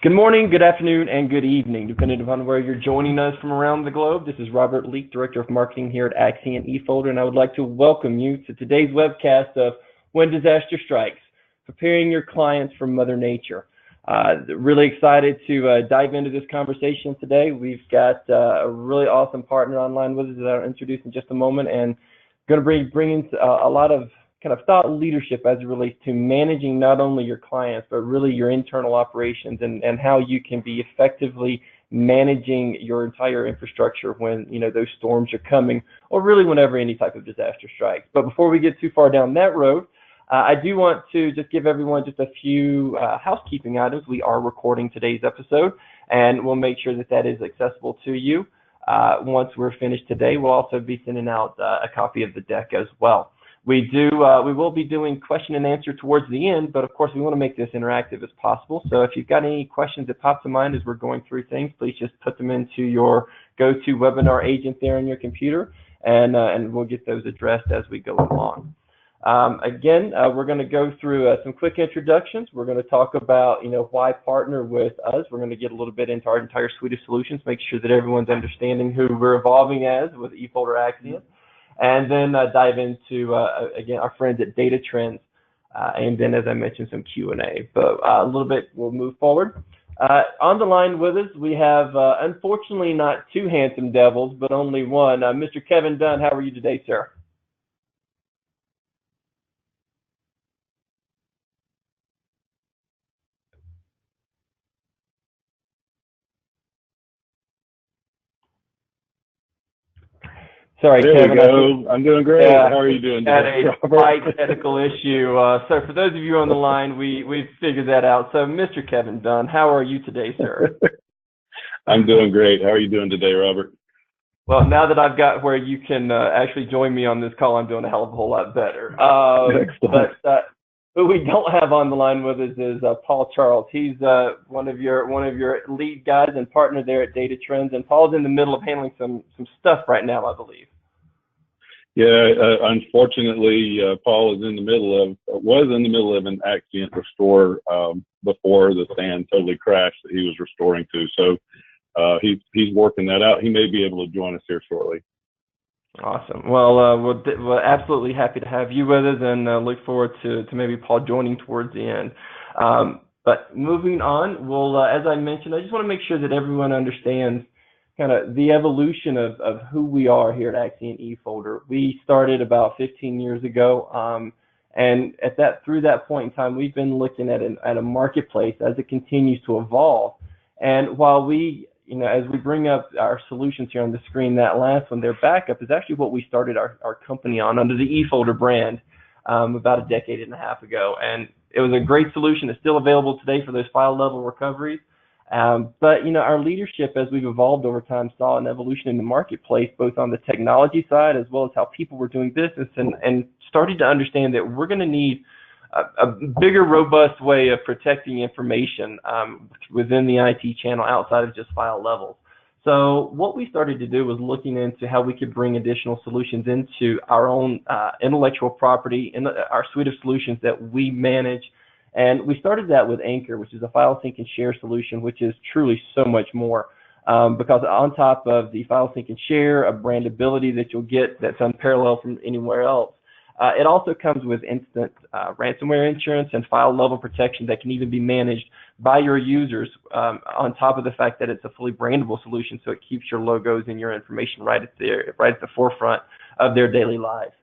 Good morning, good afternoon, and good evening, depending upon where you're joining us from around the globe. This is Robert Leek, Director of Marketing here at Axiom eFolder, and I would like to welcome you to today's webcast of When Disaster Strikes, Preparing Your Clients from Mother Nature. Really excited to dive into this conversation today. We've got a really awesome partner online with us that I'll introduce in just a moment, and going to bring in a lot of kind of thought leadership as it relates to managing not only your clients, but really your internal operations and how you can be effectively managing your entire infrastructure when, those storms are coming, or really whenever any type of disaster strikes. But before we get too far down that road, I do want to just give everyone just a few housekeeping items. We are recording today's episode, and we'll make sure that that is accessible to you. Once we're finished today, we'll also be sending out a copy of the deck as well. We will be doing question and answer towards the end, but of course we want to make this interactive as possible. So if you've got any questions that pop to mind as we're going through things, please just put them into your go-to webinar agent there on your computer, and we'll get those addressed as we go along. Again, we're going to go through some quick introductions. We're going to talk about, why partner with us. We're going to get a little bit into our entire suite of solutions, make sure that everyone's understanding who we're evolving as with eFolder Axiom. And then dive into, again, our friends at DataTrends, and then, as I mentioned, some Q&A. But a little bit, we'll move forward. On the line with us, we have, unfortunately, not two handsome devils, but only one. Mr. Kevin Dunn, how are you today, sir? Sorry, there Kevin. We go. I'm doing great. How are you doing today, Robert? Had a technical issue. So for those of you on the line, we've figured that out. So Mr. Kevin Dunn, how are you today, sir? I'm doing great. How are you doing today, Robert? Well, now that I've got where you can actually join me on this call, I'm doing a hell of a whole lot better. But who we don't have on the line with us is Paul Charles. He's one of your lead guys and partner there at DataTrends, and Paul's in the middle of handling some stuff right now, I believe. Yeah, unfortunately, Paul was in the middle of an accident restore before the stand totally crashed that he was restoring to. So he's working that out. He may be able to join us here shortly. Awesome. Well, we're absolutely happy to have you with us, and look forward to maybe Paul joining towards the end. But moving on, we'll, as I mentioned, I just want to make sure that everyone understands kind of the evolution of who we are here at Axiom eFolder. We started about 15 years ago, and through that point in time, we've been looking at a marketplace as it continues to evolve. And while we, as we bring up our solutions here on the screen, that last one, their backup, is actually what we started our company on under the eFolder brand about a decade and a half ago. And it was a great solution. It's still available today for those file level recoveries. But our leadership, as we've evolved over time, saw an evolution in the marketplace, both on the technology side as well as how people were doing business, and started to understand that we're going to need a bigger, robust way of protecting information within the IT channel outside of just file levels. So what we started to do was looking into how we could bring additional solutions into our own intellectual property in our suite of solutions that we manage. And we started that with Anchor, which is a file sync and share solution, which is truly so much more. Because on top of the file sync and share, a brandability that you'll get that's unparalleled from anywhere else, it also comes with instant ransomware insurance and file level protection that can even be managed by your users, on top of the fact that it's a fully brandable solution, so it keeps your logos and your information right at the forefront of their daily lives.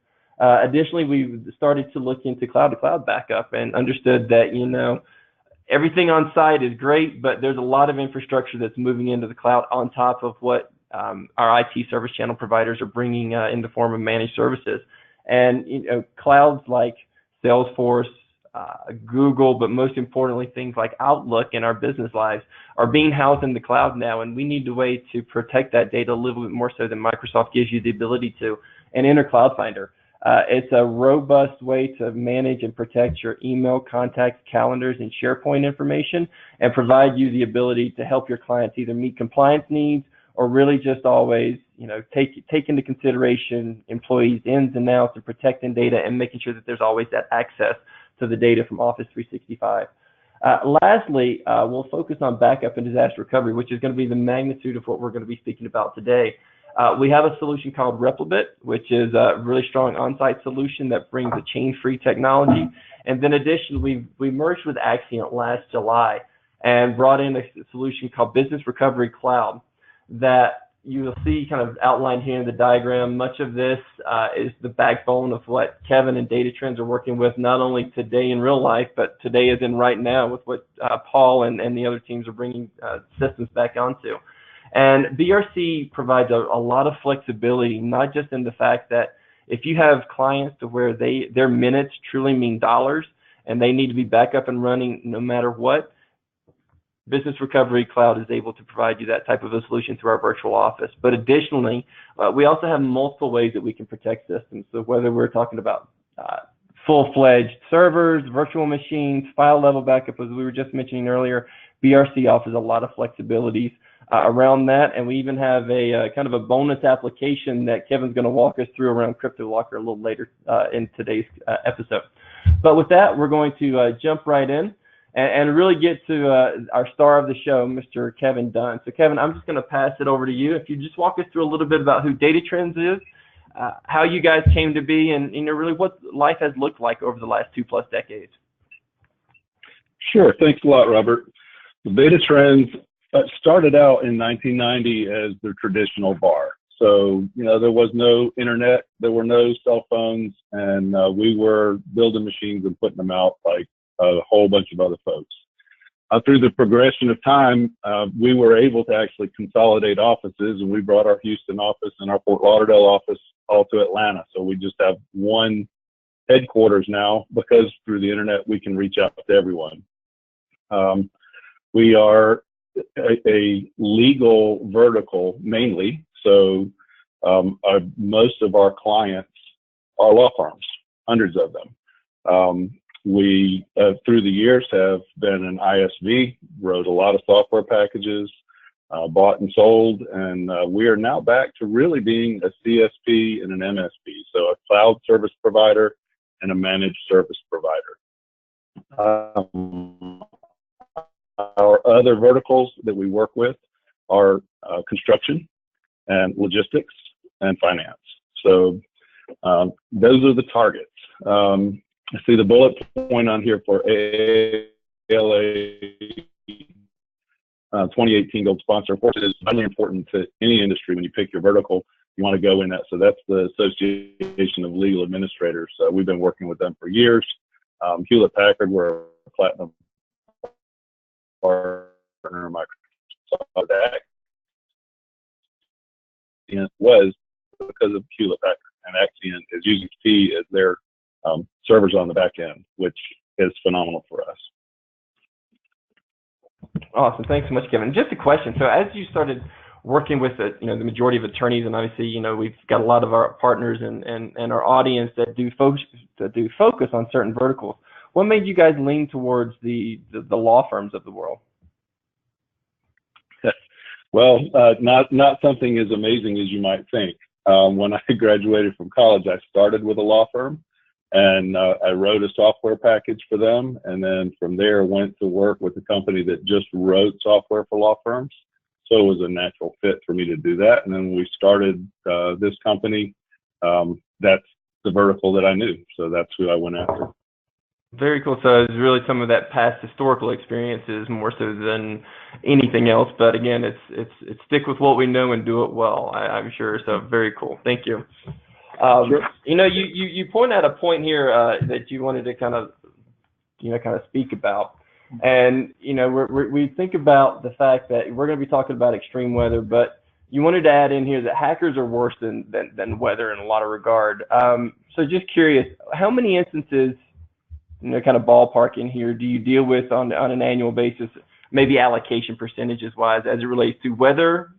Additionally, we started to look into cloud-to-cloud backup and understood that, everything on site is great, but there's a lot of infrastructure that's moving into the cloud on top of what our IT service channel providers are bringing in the form of managed services. And, clouds like Salesforce, Google, but most importantly, things like Outlook in our business lives are being housed in the cloud now, and we need a way to protect that data a little bit more so than Microsoft gives you the ability to, and enter Cloud Finder. It's a robust way to manage and protect your email, contacts, calendars, and SharePoint information, and provide you the ability to help your clients either meet compliance needs or really just always, take into consideration employees' ins and outs and protecting data and making sure that there's always that access to the data from Office 365. Lastly, we'll focus on backup and disaster recovery, which is going to be the magnitude of what we're going to be speaking about today. We have a solution called Replibit, which is a really strong on-site solution that brings a chain-free technology. And then additionally, we merged with Axient last July and brought in a solution called Business Recovery Cloud that you'll see kind of outlined here in the diagram. Much of this is the backbone of what Kevin and DataTrends are working with, not only today in real life, but today as in right now with what Paul and the other teams are bringing systems back onto. And BRC provides a lot of flexibility, not just in the fact that if you have clients to where their minutes truly mean dollars and they need to be back up and running no matter what, Business Recovery Cloud is able to provide you that type of a solution through our virtual office. But additionally, we also have multiple ways that we can protect systems. So whether we're talking about full-fledged servers, virtual machines, file level backup, as we were just mentioning earlier, BRC offers a lot of flexibilities around that. And we even have a kind of a bonus application that Kevin's going to walk us through around Cryptolocker a little later in today's episode. But with that, we're going to jump right in and really get to our star of the show, Mr. Kevin Dunn. So Kevin, I'm just going to pass it over to you. If you just walk us through a little bit about who DataTrends is, how you guys came to be, and really what life has looked like over the last 2+ decades. Sure. Thanks a lot, Robert. DataTrends started out in 1990 as the traditional bar. So, there was no internet, there were no cell phones, and we were building machines and putting them out like a whole bunch of other folks. Through the progression of time, we were able to actually consolidate offices, and we brought our Houston office and our Fort Lauderdale office all to Atlanta. So we just have one headquarters now because through the internet we can reach out to everyone. We are a legal vertical mainly, so most of our clients are law firms, hundreds of them. We, through the years, have been an ISV, wrote a lot of software packages, bought and sold, and we are now back to really being a CSP and an MSP, so a cloud service provider and a managed service provider. Our other verticals that we work with are construction and logistics and finance. So those are the targets. I see the bullet point on here for ALA 2018 Gold Sponsor. Of course, it is really important to any industry when you pick your vertical. You want to go in that. So that's the Association of Legal Administrators. We've been working with them for years. Hewlett Packard, we're a platinum partner, Microsoft Axient was because of Hewlett Packard, and Axient is using T as their servers on the back end, which is phenomenal for us. Awesome. Thanks so much, Kevin. Just a question. So as you started working with the majority of attorneys, and obviously, we've got a lot of our partners and our audience that do focus on certain verticals. What made you guys lean towards the law firms of the world? Well, not something as amazing as you might think. When I graduated from college, I started with a law firm, and I wrote a software package for them, and then from there went to work with a company that just wrote software for law firms. So it was a natural fit for me to do that. And then we started this company. That's the vertical that I knew, so that's who I went after. Very cool. So it's really some of that past historical experiences more so than anything else. But again, it's stick with what we know and do it well, I'm sure. So very cool. Thank you. Sure. You point out a point here that you wanted to kind of speak about, and we think about the fact that we're going to be talking about extreme weather, but you wanted to add in here that hackers are worse than weather in a lot of regard. So just curious, how many instances, kind of ballpark in here, do you deal with on an annual basis, maybe allocation percentages wise, as it relates to weather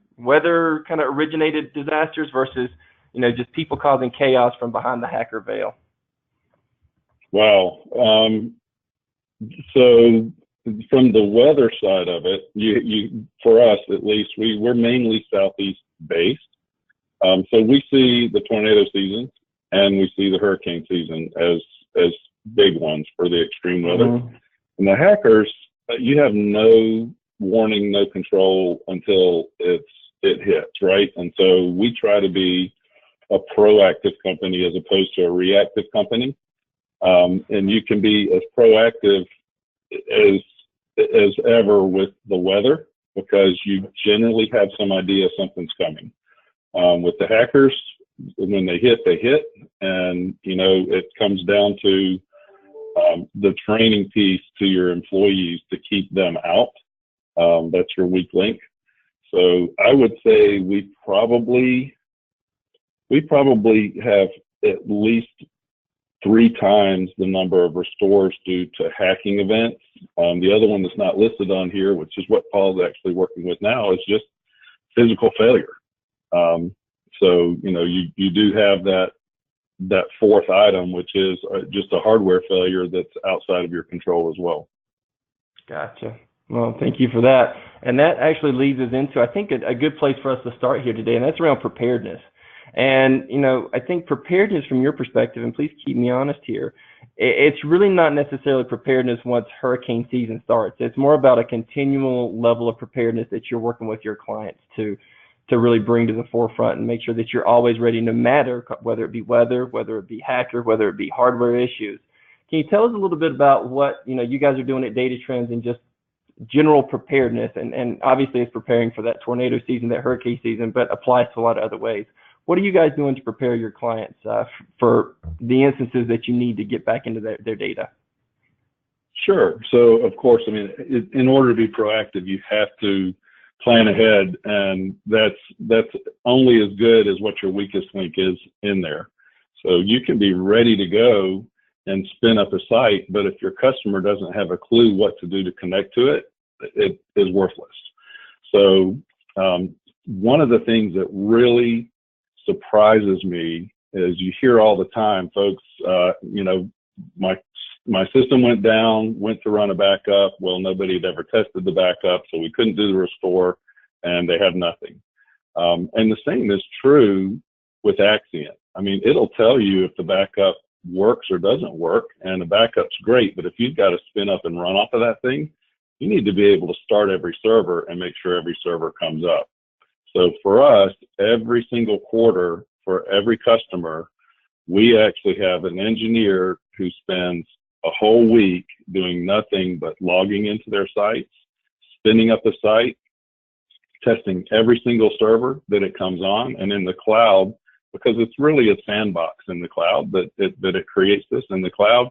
kind of originated disasters versus just people causing chaos from behind the hacker veil? Wow. So from the weather side of it, you for us at least, we're mainly southeast based. So we see the tornado season and we see the hurricane season as big ones for the extreme weather. Mm-hmm. And the hackers, you have no warning, no control until it hits, right? And so we try to be a proactive company as opposed to a reactive company. And you can be as proactive as ever with the weather because you generally have some idea something's coming. With the hackers, when they hit, and it comes down to the training piece to your employees to keep them out. That's your weak link. So I would say we probably have at least 3 times the number of restores due to hacking events. The other one that's not listed on here, which is what Paul's actually working with now, is just physical failure. So you do have that fourth item, which is just a hardware failure that's outside of your control as well. Gotcha. Well, thank you for that. And that actually leads us into, I think, a good place for us to start here today, and that's around preparedness. And, I think preparedness from your perspective, and please keep me honest here, it's really not necessarily preparedness once hurricane season starts. It's more about a continual level of preparedness that you're working with your clients to really bring to the forefront and make sure that you're always ready, no matter whether it be weather, whether it be hacker, whether it be hardware issues. Can you tell us a little bit about what you guys are doing at DataTrends and just general preparedness? And obviously it's preparing for that tornado season, that hurricane season, but applies to a lot of other ways. What are you guys doing to prepare your clients for the instances that you need to get back into their data? Sure. So, of course, in order to be proactive, you have to plan ahead, and that's only as good as what your weakest link is in there. So you can be ready to go and spin up a site, but if your customer doesn't have a clue what to do to connect to it, it is worthless. So one of the things that really surprises me is you hear all the time, folks, my system went down, went to run a backup. Well, nobody had ever tested the backup, so we couldn't do the restore, and they have nothing. And the same is true with Axient. It'll tell you if the backup works or doesn't work, and the backup's great, but if you've got to spin up and run off of that thing, you need to be able to start every server and make sure every server comes up. So for us, every single quarter for every customer, we actually have an engineer who spends a whole week doing nothing but logging into their sites, spinning up the site, testing every single server that it comes on, and in the cloud, because it's really a sandbox in the cloud that it creates this in the cloud.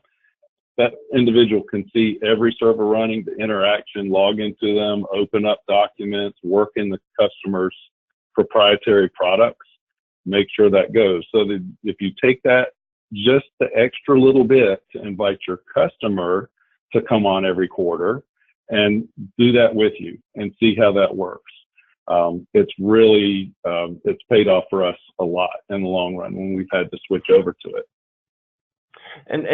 That individual can see every server running, the interaction, log into them, open up documents, work in the customer's proprietary products, make sure that goes. So that if you take that just the extra little bit to invite your customer to come on every quarter and do that with you and see how that works. It's really, it's paid off for us a lot in the long run when we've had to switch over to it. And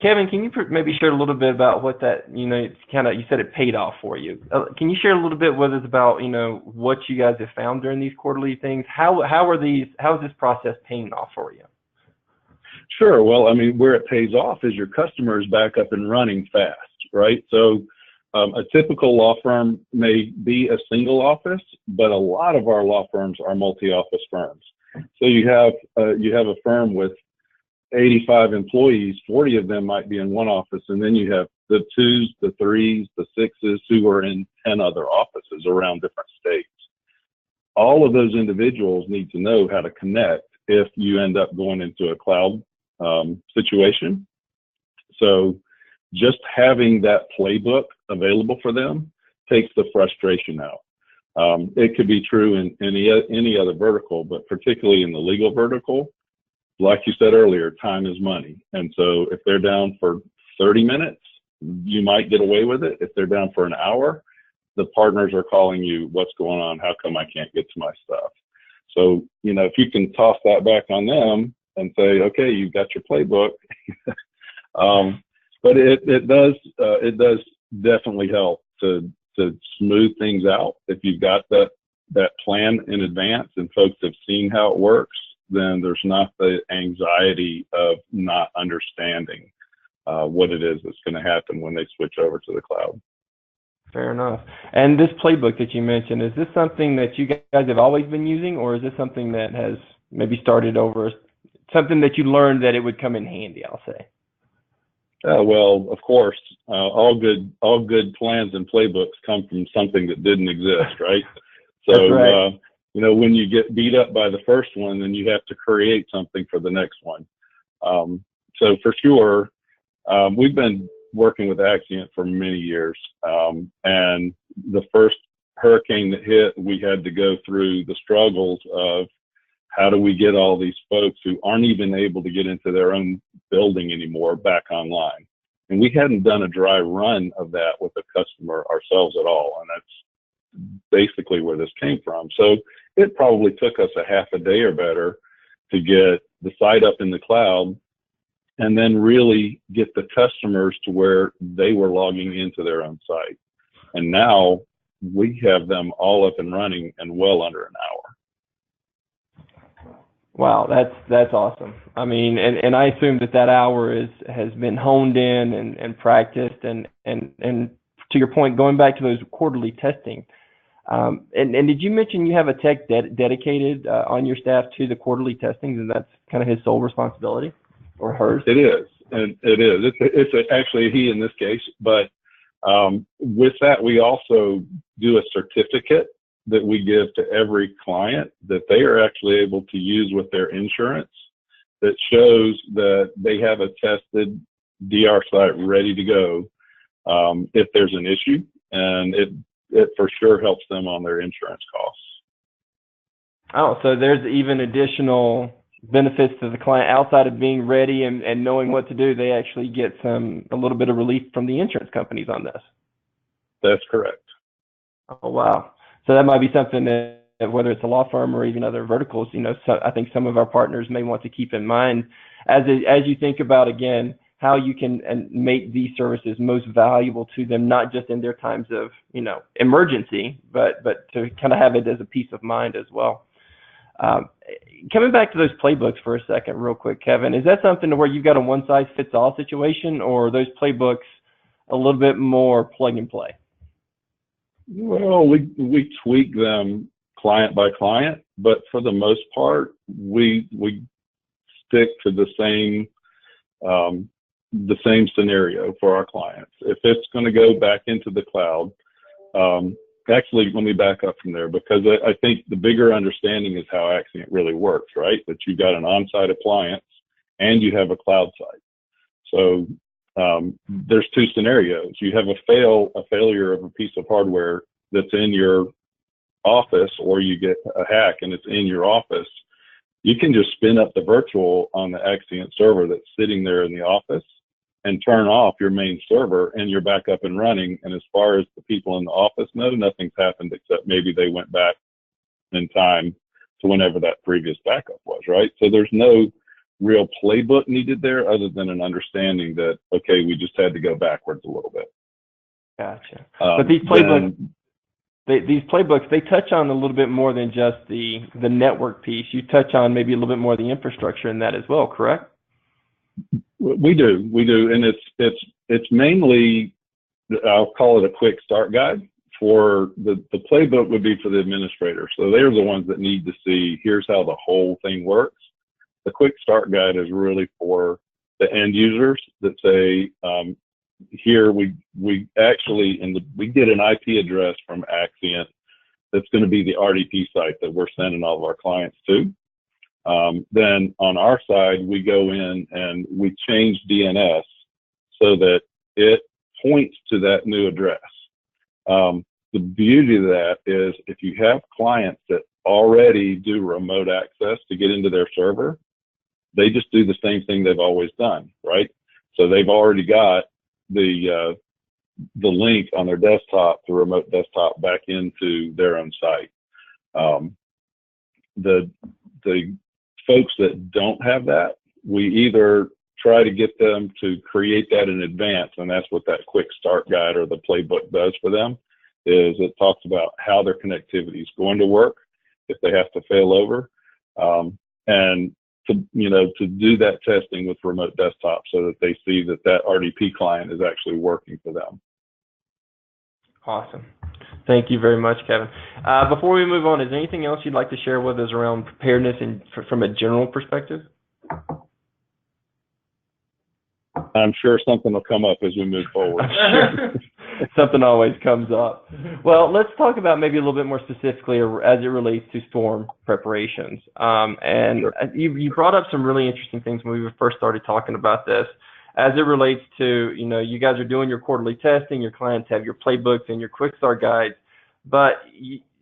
Kevin, can you maybe share a little bit about what that, it's you said it paid off for you. Can you share a little bit whether it's about, what you guys have found during these quarterly things? How is this process paying off for you? Sure. Well, where it pays off is your customer is back up and running fast, right? So a typical law firm may be a single office, but a lot of our law firms are multi-office firms. So you have a firm with 85 employees, 40 of them might be in one office, and then you have the 2s, the 3s, the 6s who are in 10 other offices around different states. All of those individuals need to know how to connect if you end up going into a cloud situation. So just having that playbook available for them takes the frustration out. It could be true in any other vertical, but particularly in the legal vertical, like you said earlier, time is money. And so if they're down for 30 minutes, you might get away with it. If they're down for an hour, the partners are calling you, what's going on? How come I can't get to my stuff? So, if you can toss that back on them and say, okay, you've got your playbook. But it does definitely help to smooth things out. If you've got that plan in advance and folks have seen how it works, then there's not the anxiety of not understanding what it is that's going to happen when they switch over to the cloud. Fair enough. And this playbook that you mentioned, is this something that you guys have always been using, or is this something that has maybe started over, something that you learned that it would come in handy, I'll say? Well, of course, all good plans and playbooks come from something that didn't exist, right? That's So, right. when you get beat up by the first one, then you have to create something for the next one. So for sure, we've been working with Axient for many years, and the first hurricane that hit, we had to go through the struggles of how do we get all these folks who aren't even able to get into their own building anymore back online. And we hadn't done a dry run of that with a customer ourselves at all, and that's basically where this came from. So it probably took us a half a day or better to get the site up in the cloud and then really get the customers to where they were logging into their own site. And now we have them all up and running in well under an hour. Wow, that's awesome. I mean, and I assume that hour has been honed in and practiced and to your point, going back to those quarterly testing. And did you mention you have a tech dedicated on your staff to the quarterly testings, and that's kind of his sole responsibility or hers? It is, and it is. It's actually a he in this case, but with that, we also do a certificate that we give to every client that they are actually able to use with their insurance that shows that they have a tested DR site ready to go if there's an issue, and it for sure helps them on their insurance costs. Oh, so there's even additional benefits to the client outside of being ready and knowing what to do. They actually get a little bit of relief from the insurance companies on this. That's correct. Oh, wow. So that might be something that, whether it's a law firm or even other verticals, so I think some of our partners may want to keep in mind as you think about, again, how you can make these services most valuable to them, not just in their times of, emergency, but to kind of have it as a peace of mind as well. Coming back to those playbooks for a second, real quick, Kevin, is that something to where you've got a one-size-fits-all situation, or are those playbooks a little bit more plug and play? Well, we tweak them client by client, but for the most part, we stick to the same scenario for our clients. If it's going to go back into the cloud, actually, let me back up from there, because I think the bigger understanding is how Axient really works, right? That you've got an on-site appliance and you have a cloud site. So there's two scenarios. You have a failure of a piece of hardware that's in your office, or you get a hack and it's in your office. You can just spin up the virtual on the Axient server that's sitting there in the office and turn off your main server, and you're back up and running. And as far as the people in the office know, nothing's happened except maybe they went back in time to whenever that previous backup was, right? So there's no real playbook needed there other than an understanding that, okay, we just had to go backwards a little bit. Gotcha. But these playbooks, they touch on a little bit more than just the network piece. You touch on maybe a little bit more of the infrastructure in that as well, correct? We do, and it's mainly, I'll call it a quick start guide. For the playbook would be for the administrator. So they're the ones that need to see, here's how the whole thing works. The quick start guide is really for the end users that say, here we actually, we get an IP address from Axient that's going to be the RDP site that we're sending all of our clients to. Then on our side, we go in and we change DNS so that it points to that new address. The beauty of that is if you have clients that already do remote access to get into their server, they just do the same thing they've always done, right? So they've already got the link on their desktop, the remote desktop, back into their own site. The folks that don't have that, we either try to get them to create that in advance, and that's what that quick start guide or the playbook does for them, is it talks about how their connectivity is going to work if they have to fail over, and to do that testing with remote desktop so that they see that RDP client is actually working for them. Awesome. Thank you very much, Kevin. Before we move on, is there anything else you'd like to share with us around preparedness and from a general perspective? I'm sure something will come up as we move forward. Something always comes up. Well, let's talk about maybe a little bit more specifically as it relates to storm preparations. And sure. You brought up some really interesting things when we first started talking about this. As it relates to, you guys are doing your quarterly testing, your clients have your playbooks and your quick start guides. But,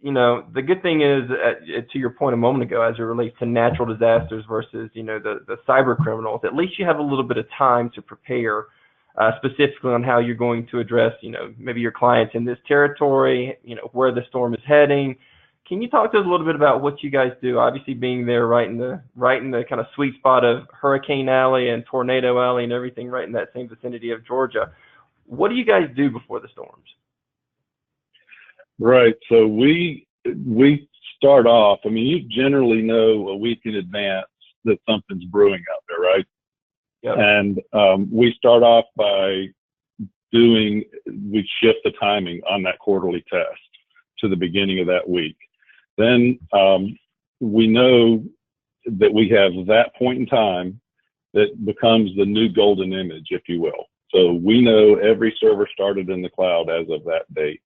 the good thing is, to your point a moment ago, as it relates to natural disasters versus, the cyber criminals, at least you have a little bit of time to prepare specifically on how you're going to address, maybe your clients in this territory, where the storm is heading. Can you talk to us a little bit about what you guys do? Obviously, being there right in the kind of sweet spot of Hurricane Alley and Tornado Alley and everything, right in that same vicinity of Georgia. What do you guys do before the storms? Right. So we start off. I mean, you generally know a week in advance that something's brewing out there, right? Yep. And we start off by we shift the timing on that quarterly test to the beginning of that week. Then we know that we have that point in time that becomes the new golden image, if you will. So we know every server started in the cloud as of that date.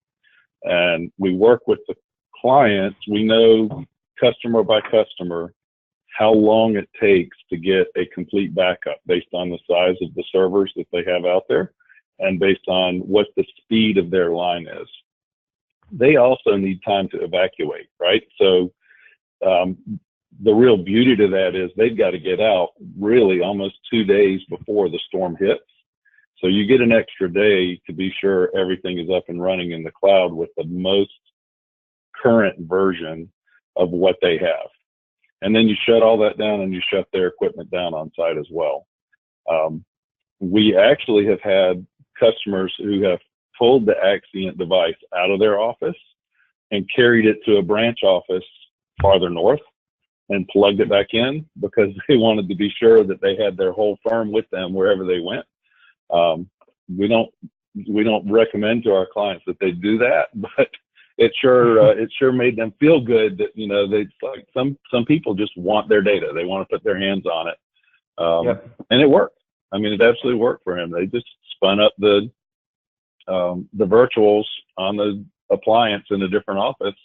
And we work with the clients. We know customer by customer how long it takes to get a complete backup based on the size of the servers that they have out there and based on what the speed of their line is. They also need time to evacuate, right? So the real beauty to that is they've got to get out really almost 2 days before the storm hits. So you get an extra day to be sure everything is up and running in the cloud with the most current version of what they have. And then you shut all that down and you shut their equipment down on site as well. We actually have had customers who have pulled the Axient device out of their office and carried it to a branch office farther north and plugged it back in because they wanted to be sure that they had their whole firm with them wherever they went. We don't recommend to our clients that they do that, but it sure made them feel good that, they like some people just want their data. They want to put their hands on it. Yep. And it worked. I mean, it absolutely worked for him. They just spun up the virtuals on the appliance in a different office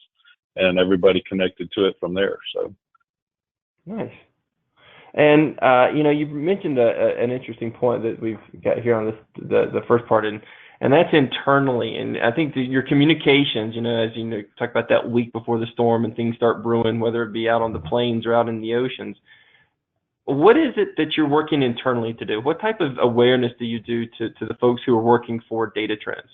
and everybody connected to it from there. So nice. And you mentioned an interesting point that we've got here on the first part, and that's internally. And I think your communications, as talk about that week before the storm and things start brewing, whether it be out on the plains or out in the oceans. What is it that you're working internally to do? What type of awareness do you do to the folks who are working for DataTrends?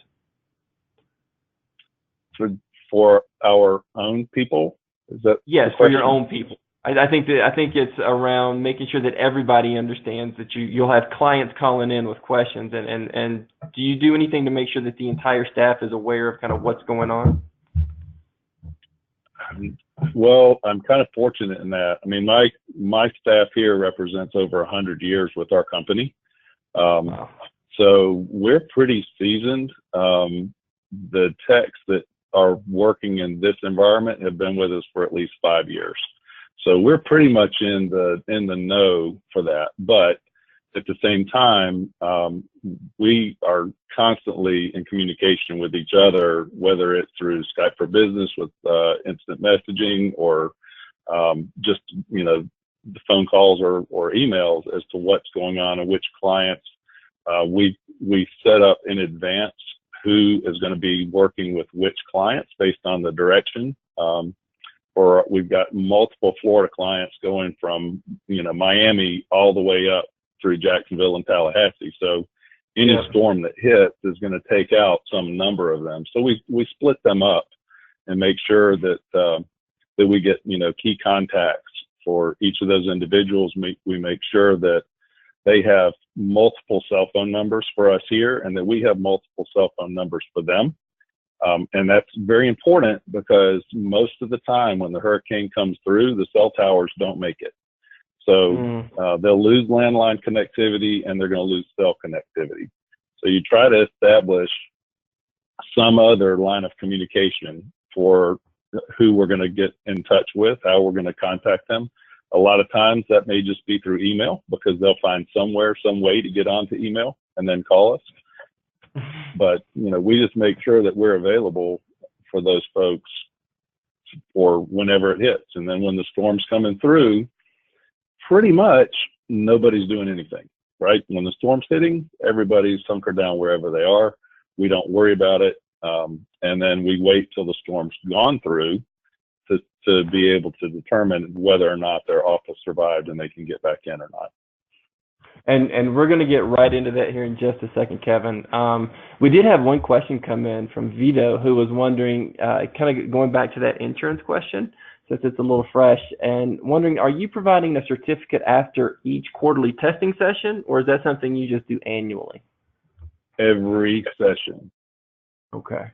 For our own people? Is that yes, for your own people? I think it's around making sure that everybody understands that you'll have clients calling in with questions, and do you do anything to make sure that the entire staff is aware of kind of what's going on? Well, I'm kind of fortunate in that. I mean, my staff here represents over 100 years with our company. Wow. So we're pretty seasoned. The techs that are working in this environment have been with us for at least 5 years. So we're pretty much in the know for that. But at the same time, we are constantly in communication with each other, whether it's through Skype for Business with instant messaging or just, the phone calls or emails as to what's going on and which clients. We set up in advance who is going to be working with which clients based on the direction. Or we've got multiple Florida clients going from, Miami all the way up through Jacksonville and Tallahassee. So any storm that hits is going to take out some number of them. So we split them up and make sure that we get, key contacts for each of those individuals. We make sure that they have multiple cell phone numbers for us here and that we have multiple cell phone numbers for them. And that's very important because most of the time when the hurricane comes through, the cell towers don't make it. So they'll lose landline connectivity and they're going to lose cell connectivity. So you try to establish some other line of communication for who we're going to get in touch with, how we're going to contact them. A lot of times that may just be through email, because they'll find somewhere, some way to get onto email and then call us. But, you know, we just make sure that we're available for those folks for whenever it hits. And then when the storm's coming through, pretty much nobody's doing anything, right? When the storm's hitting, everybody's hunkered down wherever they are. We don't worry about it. And then we wait till the storm's gone through to be able to determine whether or not their office survived and they can get back in or not. And we're going to get right into that here in just a second, Kevin. We did have one question come in from Vito, who was wondering, kind of going back to that insurance question, since it's a little fresh, and wondering, are you providing a certificate after each quarterly testing session, or is that something you just do annually? Every session. Okay.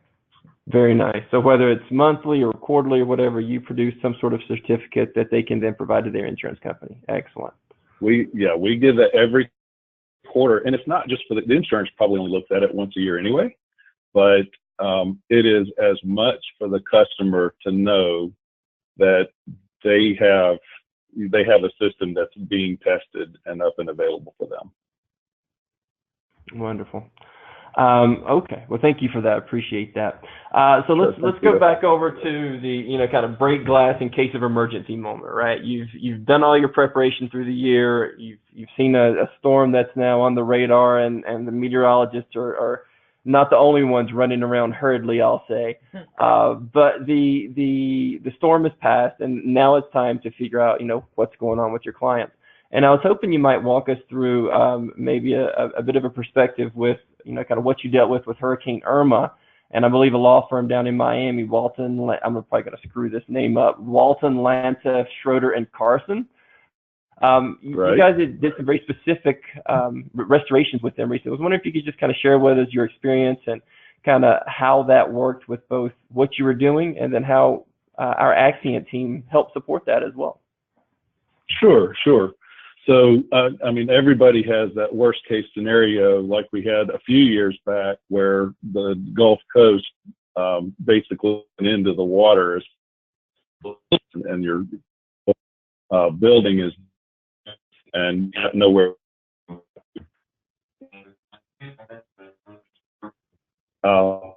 Very nice. So whether it's monthly or quarterly or whatever, you produce some sort of certificate that they can then provide to their insurance company. Excellent. We give that every quarter, and it's not just for the insurance probably only looks at it once a year anyway, but it is as much for the customer to know that they have a system that's being tested and up and available for them. Wonderful. Okay. Well, thank you for that. Appreciate that. So let's go back over to the, kind of break glass in case of emergency moment, right? You've done all your preparation through the year. You've seen a storm that's now on the radar, and the meteorologists are not the only ones running around hurriedly, I'll say. But the storm has passed, and now it's time to figure out, what's going on with your clients. And I was hoping you might walk us through maybe a bit of a perspective with, kind of what you dealt with Hurricane Irma. And I believe a law firm down in Miami, I'm probably going to screw this name up, Walton, Lanta, Schroeder, and Carson. Right. You guys did some very specific restorations with them recently. I was wondering if you could just kind of share with us your experience and kind of how that worked with both what you were doing and then how our Axient team helped support that as well. Sure. So, everybody has that worst case scenario like we had a few years back where the Gulf Coast basically went into the water and your building is, and you have nowhere. The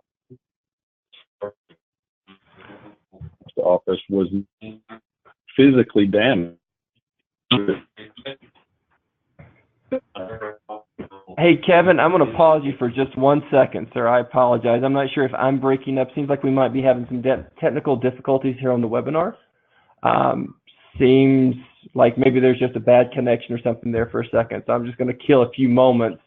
office was physically damaged. Hey, Kevin, I'm going to pause you for just 1 second, sir. I apologize. I'm not sure if I'm breaking up. Seems like we might be having some technical difficulties here on the webinar. Seems like maybe there's just a bad connection or something there for a second. So I'm just going to kill a few moments,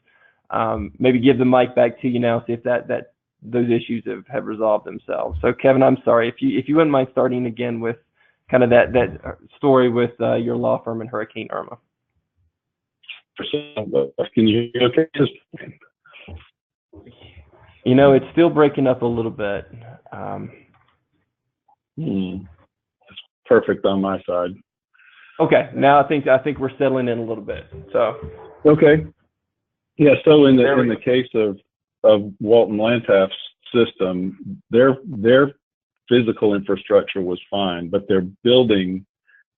maybe give the mic back to you now, see if those issues have resolved themselves. So, Kevin, I'm sorry. If you wouldn't mind starting again with kind of that story with your law firm and Hurricane Irma. Can you hear me okay? It's still breaking up a little bit. It's perfect on my side. Okay, now I think we're settling in a little bit. So. Okay. Yeah. So in the case of Walton Lantaff's system, their physical infrastructure was fine, but their building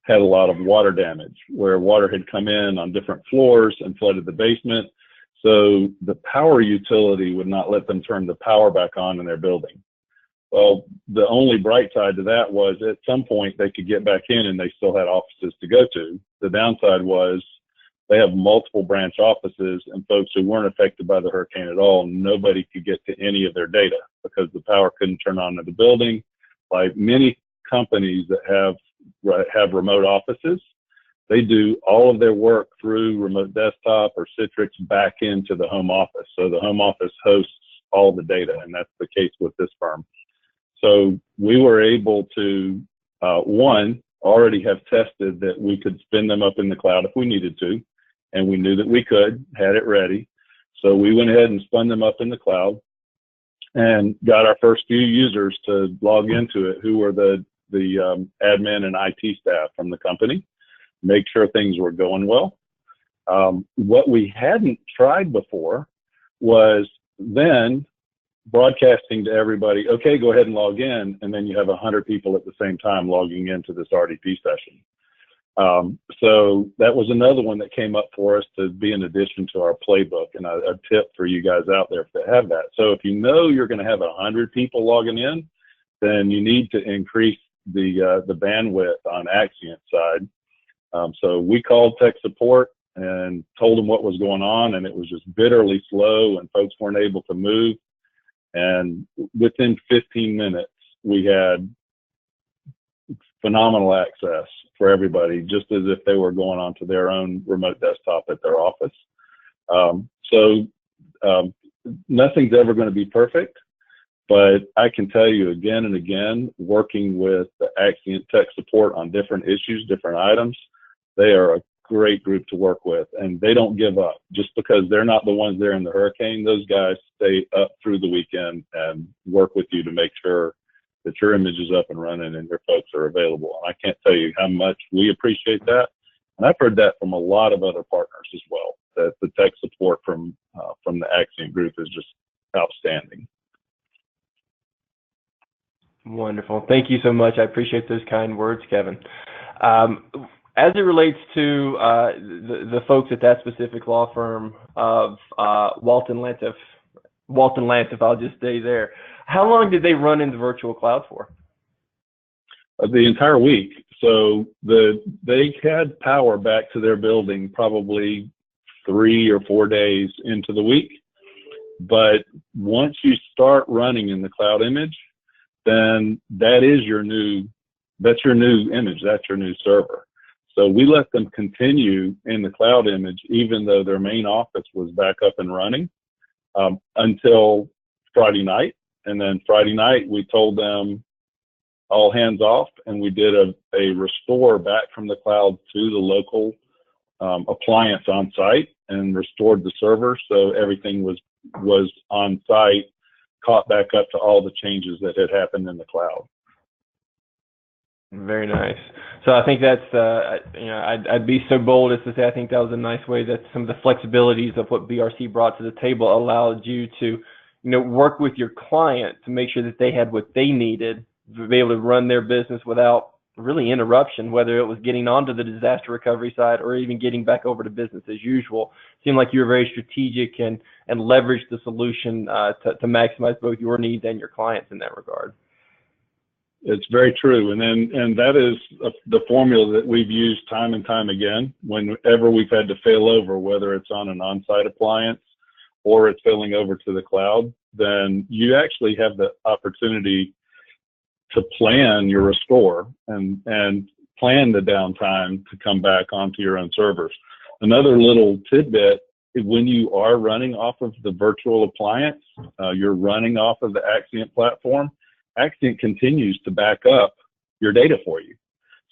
had a lot of water damage where water had come in on different floors and flooded the basement. So the power utility would not let them turn the power back on in their building. Well, the only bright side to that was at some point they could get back in and they still had offices to go to. The downside was they have multiple branch offices, and folks who weren't affected by the hurricane at all, nobody could get to any of their data because the power couldn't turn on in the building. Like many companies that have remote offices, they do all of their work through remote desktop or Citrix back into the home office. So the home office hosts all the data, and that's the case with this firm. So we were able to, one, already have tested that we could spin them up in the cloud if we needed to, and we knew that we could, had it ready. So we went ahead and spun them up in the cloud and got our first few users to log into it, who were the admin and IT staff from the company, make sure things were going well. What we hadn't tried before was then broadcasting to everybody, okay, go ahead and log in, and then you have 100 people at the same time logging into this RDP session. So that was another one that came up for us to be in addition to our playbook, and a tip for you guys out there if they have that. So if you know you're going to have 100 people logging in, then you need to increase the bandwidth on Axient side. So we called tech support and told them what was going on, and it was just bitterly slow, and folks weren't able to move. And within 15 minutes, we had phenomenal access for everybody, just as if they were going onto their own remote desktop at their office. Nothing's ever going to be perfect, but I can tell you again and again, working with the Axient tech support on different issues, different items, they are a great group to work with, and they don't give up. Just because they're not the ones there in the hurricane, those guys stay up through the weekend and work with you to make sure that your image is up and running and your folks are available. And I can't tell you how much we appreciate that. And I've heard that from a lot of other partners as well, that the tech support from the Axient group is just outstanding. Wonderful. Thank you so much. I appreciate those kind words, Kevin. As it relates to the folks at that specific law firm of Walton Lantif, I'll just stay there. How long did they run in the virtual cloud for? The entire week. So they had power back to their building probably 3 or 4 days into the week. But once you start running in the cloud image, then that's your new image, that's your new server. So we let them continue in the cloud image, even though their main office was back up and running, until Friday night. And then Friday night, we told them all hands off, and we did a restore back from the cloud to the local appliance on site and restored the server. So everything was on site, caught back up to all the changes that had happened in the cloud. Very nice. So I think that's, I'd be so bold as to say I think that was a nice way that some of the flexibilities of what BRC brought to the table allowed you to, work with your client to make sure that they had what they needed to be able to run their business without really interruption, whether it was getting onto the disaster recovery side or even getting back over to business as usual. It seemed like you were very strategic and leveraged the solution to maximize both your needs and your clients in that regard. It's very true. And that is the formula that we've used time and time again. Whenever we've had to fail over, whether it's on an on-site appliance or it's failing over to the cloud, then you actually have the opportunity to plan your restore and plan the downtime to come back onto your own servers. Another little tidbit, when you are running off of the virtual appliance, you're running off of the Axient platform, Axient continues to back up your data for you.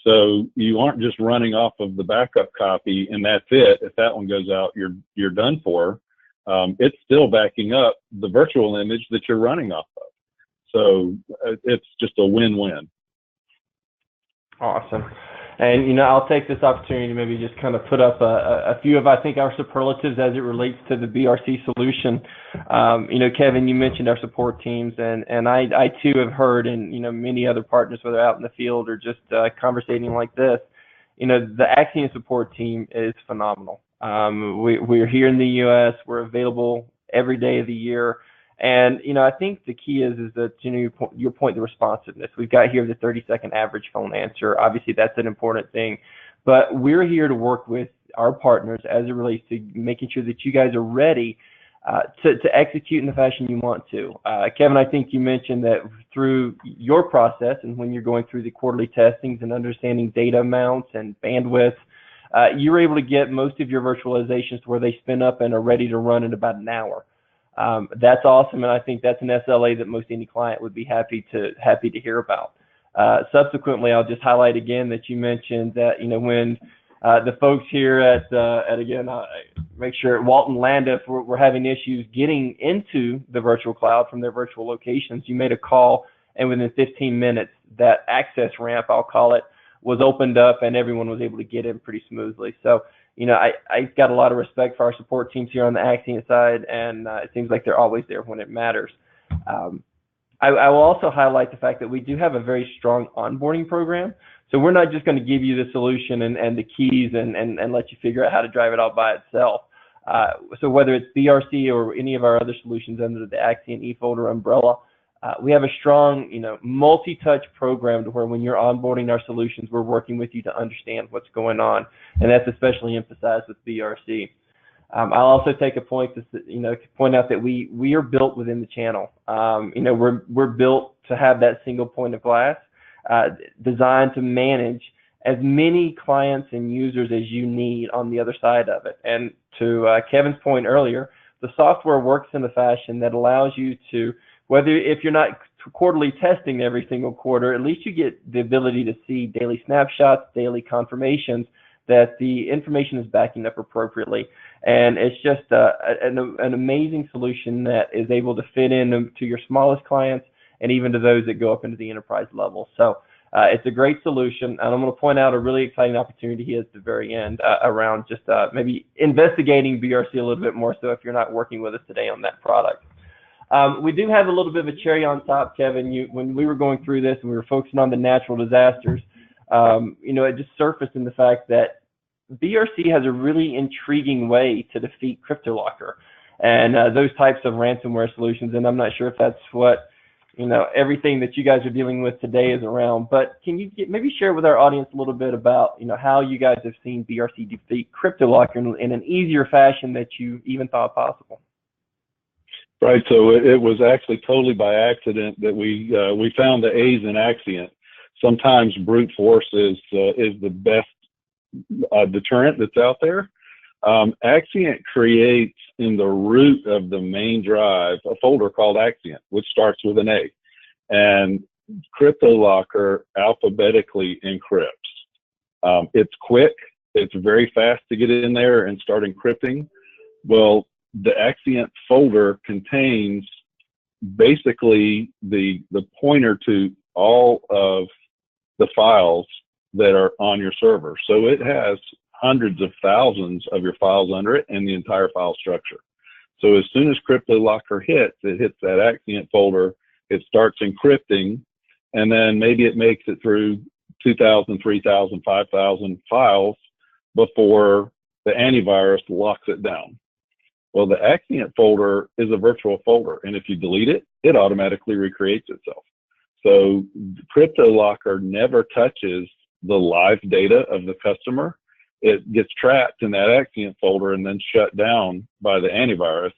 So you aren't just running off of the backup copy and that's it. If that one goes out, you're done for. It's still backing up the virtual image that you're running off of. So it's just a win-win. Awesome. And, I'll take this opportunity to maybe just kind of put up a few of, I think, our superlatives as it relates to the BRC solution. Kevin, you mentioned our support teams, and I too have heard, and, many other partners, whether out in the field or just conversating like this, the Axient support team is phenomenal. We're here in the U.S. We're available every day of the year. And, I think the key is that, your point, the responsiveness. We've got here the 30-second average phone answer. Obviously, that's an important thing. But we're here to work with our partners as it relates to making sure that you guys are ready to execute in the fashion you want to. Kevin, I think you mentioned that through your process and when you're going through the quarterly testings and understanding data amounts and bandwidth, you were able to get most of your virtualizations to where they spin up and are ready to run in about an hour. That's awesome, and I think that's an SLA that most any client would be happy to hear about. Subsequently, I'll just highlight again that you mentioned that when the folks here at again, make sure at Walton Landiff were having issues getting into the virtual cloud from their virtual locations, you made a call, and within 15 minutes, that access ramp, I'll call it, was opened up, and everyone was able to get in pretty smoothly. So, I've got a lot of respect for our support teams here on the Axient side, and it seems like they're always there when it matters. I will also highlight the fact that we do have a very strong onboarding program. So we're not just going to give you the solution and the keys and let you figure out how to drive it all by itself. So whether it's BRC or any of our other solutions under the Axient eFolder umbrella, we have a strong, multi-touch program to where when you're onboarding our solutions, we're working with you to understand what's going on, and that's especially emphasized with BRC. I'll also take a point to point out that we are built within the channel. We're built to have that single point of glass, designed to manage as many clients and users as you need on the other side of it. And to Kevin's point earlier, the software works in a fashion that allows you to, if you're not quarterly testing every single quarter, at least you get the ability to see daily snapshots, daily confirmations that the information is backing up appropriately. And it's just an amazing solution that is able to fit in to your smallest clients and even to those that go up into the enterprise level. So it's a great solution, and I'm going to point out a really exciting opportunity here at the very end around just maybe investigating BRC a little bit more so if you're not working with us today on that product. We do have a little bit of a cherry on top, Kevin. When we were going through this and we were focusing on the natural disasters, it just surfaced in the fact that BRC has a really intriguing way to defeat Cryptolocker and those types of ransomware solutions. And I'm not sure if that's what everything that you guys are dealing with today is around. But can you maybe share with our audience a little bit about how you guys have seen BRC defeat Cryptolocker in an easier fashion that you even thought possible? Right. So it was actually totally by accident that we found the A's in Axient. Sometimes brute force is the best deterrent that's out there. Axient creates in the root of the main drive a folder called Axient, which starts with an A, and Cryptolocker alphabetically encrypts. It's quick. It's very fast to get in there and start encrypting. Well, the Axient folder contains basically the pointer to all of the files that are on your server. So it has hundreds of thousands of your files under it and the entire file structure. So as soon as Cryptolocker hits, it hits that Axient folder, it starts encrypting, and then maybe it makes it through 2,000, 3,000, 5,000 files before the antivirus locks it down. Well, the Axient folder is a virtual folder, and if you delete it, it automatically recreates itself. So Cryptolocker never touches the live data of the customer. It gets trapped in that Axient folder and then shut down by the antivirus,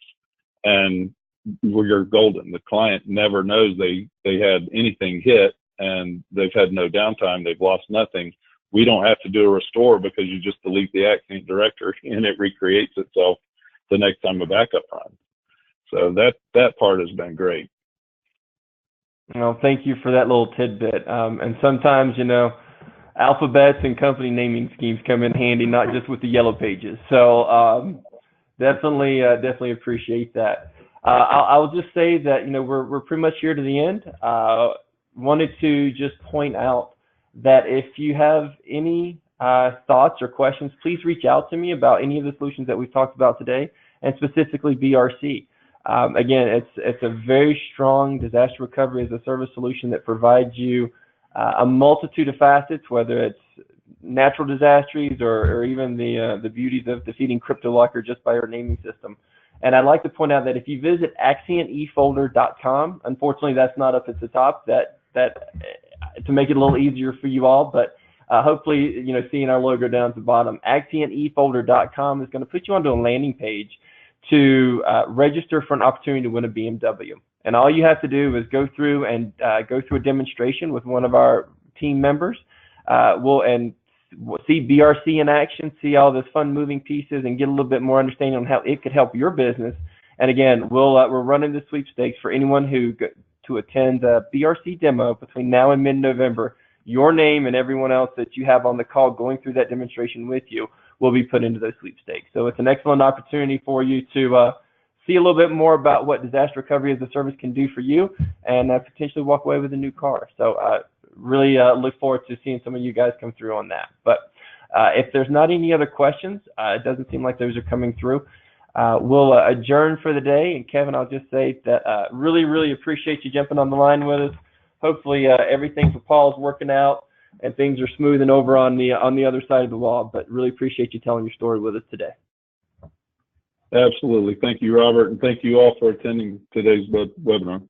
and you're golden. The client never knows they had anything hit, and they've had no downtime. They've lost nothing. We don't have to do a restore because you just delete the Axient directory and it recreates itself the next time a backup runs. So that part has been great. Well, thank you for that little tidbit. And sometimes, alphabets and company naming schemes come in handy, not just with the yellow pages. So definitely appreciate that. I'll just say that we're pretty much here to the end. Wanted to just point out that if you have any thoughts or questions, please reach out to me about any of the solutions that we've talked about today, and specifically BRC. Again, it's a very strong disaster recovery as a service solution that provides you a multitude of facets, whether it's natural disasters or even the beauties of defeating Cryptolocker just by our naming system. And I'd like to point out that if you visit AxientEfolder.com, unfortunately that's not up at the top, that to make it a little easier for you all, but hopefully seeing our logo down at the bottom, AxientEfolder.com is going to put you onto a landing page to register for an opportunity to win a BMW. And all you have to do is go through a demonstration with one of our team members. We'll see BRC in action, see all this fun moving pieces, and get a little bit more understanding on how it could help your business. And again, we're running the sweepstakes for anyone to attend the BRC demo between now and mid-November. Your name and everyone else that you have on the call going through that demonstration with you will be put into those sweepstakes. So it's an excellent opportunity for you to see a little bit more about what disaster recovery as a service can do for you, and potentially walk away with a new car. So really look forward to seeing some of you guys come through on that. But if there's not any other questions, it doesn't seem like those are coming through. We'll adjourn for the day. And Kevin, I'll just say that really, really appreciate you jumping on the line with us. Hopefully everything for Paul is working out and things are smoothing over on the other side of the wall. But really appreciate you telling your story with us today. Absolutely. Thank you, Robert, and thank you all for attending today's webinar.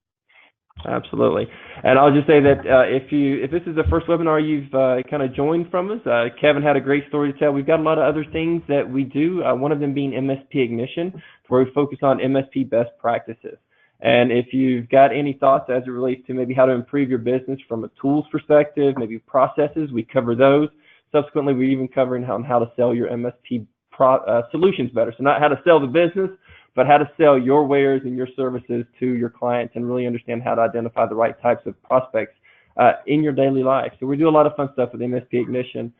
Absolutely. And I'll just say that if this is the first webinar you've kind of joined from us, Kevin had a great story to tell. We've got a lot of other things that we do, one of them being MSP Ignition, where we focus on MSP best practices. And if you've got any thoughts as it relates to maybe how to improve your business from a tools perspective, maybe processes, we cover those. Subsequently, we're even covering how to sell your MSP solutions better. So not how to sell the business, but how to sell your wares and your services to your clients and really understand how to identify the right types of prospects in your daily life. So we do a lot of fun stuff with MSP Ignition.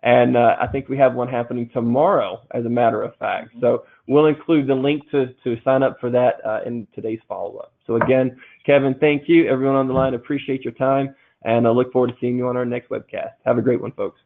And I think we have one happening tomorrow, as a matter of fact. So we'll include the link to sign up for that in today's follow-up. So again, Kevin, thank you. Everyone on the line, appreciate your time. And I look forward to seeing you on our next webcast. Have a great one, folks.